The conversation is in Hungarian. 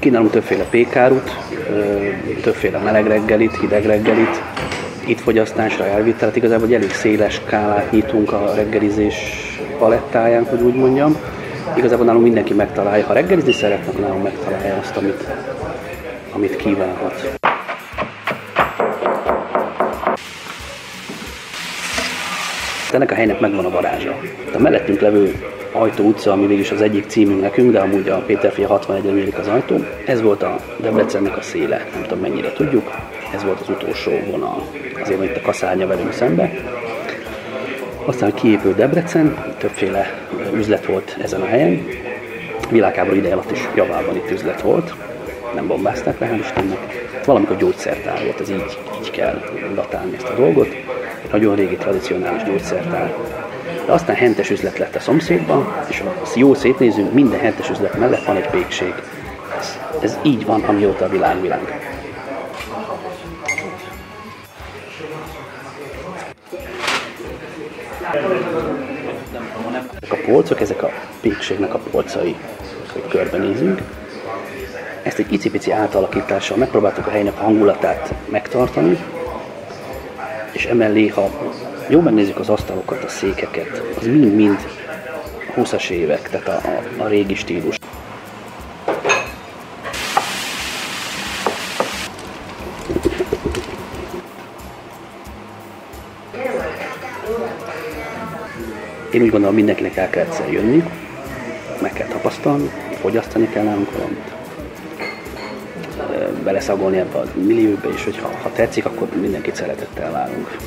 Kínálunk többféle pékárut, többféle meleg reggelit, hideg reggelit, itt fogyasztásra elvitelet. Igazából egy elég széles skálát nyitunk a reggelizés palettáján, hogy úgy mondjam. Igazából nálunk mindenki megtalálja, ha reggelizni szeretne, akkor nálunk megtalálja azt, amit kívánhat. Ennek a helynek megvan a varázsa. A mellettünk levő Ajtó utca, ami végülis az egyik címünk nekünk, de amúgy a Péterfé 61-en nyílik az ajtó. Ez volt a Debrecennek a széle, nem tudom mennyire tudjuk. Ez volt az utolsó vonal, azért van itt a kaszárnya velünk szembe. Aztán, hogy kiépült Debrecen, többféle üzlet volt ezen a helyen. Világháború ideje alatt is javában itt üzlet volt, nem bombázták le, hál' Istennek. Valamikor gyógyszertár volt, ez így kell datálni ezt a dolgot. Egy nagyon régi, tradicionális gyógyszertár. De aztán hentes üzlet lett a szomszédban, és ha jól szétnézünk, minden hentes üzlet mellett van egy pékség. Ez így van, amióta a világ. Ezek a polcok, ezek a pékségnek a polcai, hogy körbenézünk. Ezt egy icipici átalakítással megpróbáltuk a helynek a hangulatát megtartani, és emellé, ha jól megnézzük az asztalokat, a székeket, az mind-mind 20-as évek, tehát a régi stílus. Én úgy gondolom, mindenkinek el kell egyszer jönni, meg kell tapasztalni, fogyasztani kell nálunk valamit, beleszagolni ebbe a millióbe, és hogyha tetszik, akkor mindenkit szeretettel várunk.